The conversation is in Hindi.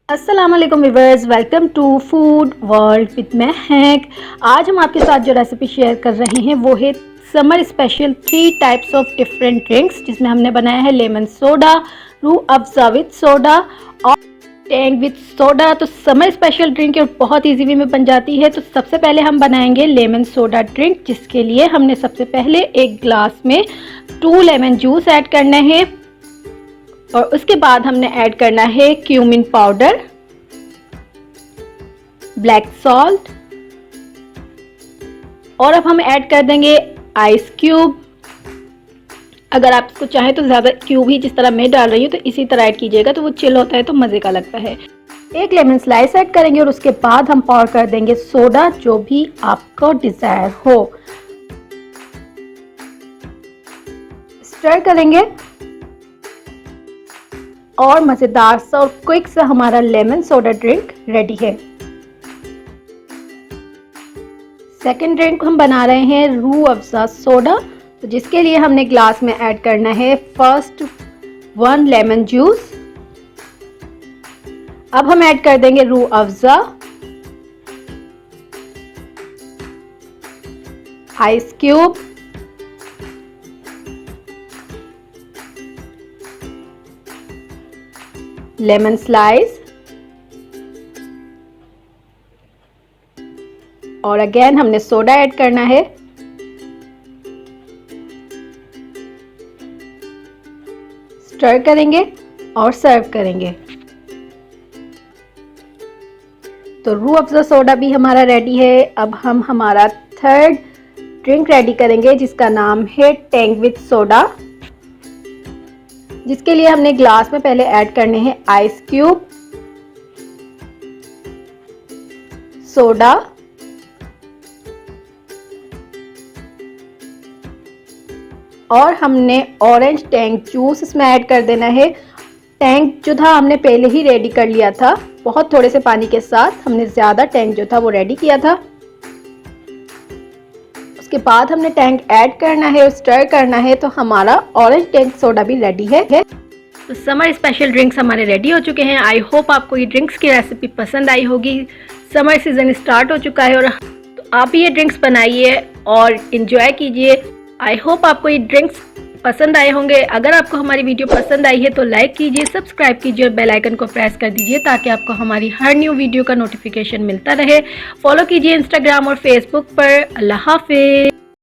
अस्सलाम वालेकुम viewers, welcome to food world with Mahak. आज हम आपके साथ जो रेसिपी शेयर कर रहे हैं वो है summer special 3 types of different drinks, जिसमें हमने बनाया है lemon soda, Rooh Afza with soda और टैंग विद सोडा। तो समर स्पेशल ड्रिंक और बहुत ईजी वे में बन जाती है। तो सबसे पहले हम बनाएंगे लेमन सोडा ड्रिंक, जिसके लिए हमने सबसे पहले एक ग्लास में 2 लेमन जूस ऐड करना है और उसके बाद हमने ऐड करना है क्यूमिन पाउडर, ब्लैक सॉल्ट और अब हम ऐड कर देंगे आइस क्यूब। अगर आप इसको चाहें तो ज़्यादा क्यूब ही जिस तरह मैं डाल रही हूँ तो इसी तरह ऐड कीजिएगा, तो वो चिल होता है तो मज़े का लगता है। एक लेमन स्लाइस ऐड करेंगे और उसके बाद हम पावर कर देंगे सोडा, जो भी आपको डिज़ायर हो। स्टर करेंगे और मज़ेदार सा और क्विक सा हमारा लेमन सोडा ड्रिंक रेडी है। सेकंड ड्रिंक हम बना रहे हैं रूह अफ़ज़ा सोडा, तो जिसके लिए हमने ग्लास में ऐड करना है फर्स्ट 1 लेमन जूस। अब हम ऐड कर देंगे Rooh Afza, ice cube, lemon slice और अगेन हमने सोडा ऐड करना है। स्टर करेंगे और सर्व करेंगे। तो रूह अफ़ज़ा सोडा भी हमारा रेडी है। अब हम हमारा थर्ड ड्रिंक रेडी करेंगे, जिसका नाम है टैंग विद सोडा, जिसके लिए हमने ग्लास में पहले ऐड करने हैं आइस क्यूब, सोडा और हमने ऑरेंज टैंग जूस इसमें ऐड कर देना है। टैंग जो था हमने पहले ही रेडी कर लिया था, बहुत थोड़े से पानी के साथ हमने ज़्यादा टैंग जो था वो रेडी किया था। उसके बाद हमने टैंग ऐड करना है और स्टर करना है, तो हमारा ऑरेंज टैंग सोडा भी रेडी है। तो समर स्पेशल ड्रिंक्स हमारे रेडी हो चुके हैं। आई होप आपको ये ड्रिंक्स की रेसिपी पसंद आई होगी। समर सीजन स्टार्ट हो चुका है और तो आप ये ड्रिंक्स बनाइए और इन्जॉय कीजिए। आई होप आपको ये ड्रिंक्स पसंद आए होंगे। अगर आपको हमारी वीडियो पसंद आई है तो लाइक कीजिए, सब्सक्राइब कीजिए और बेल आइकन को प्रेस कर दीजिए, ताकि आपको हमारी हर न्यू वीडियो का नोटिफिकेशन मिलता रहे। फॉलो कीजिए इंस्टाग्राम और फेसबुक पर। अल्लाह हाफिज़।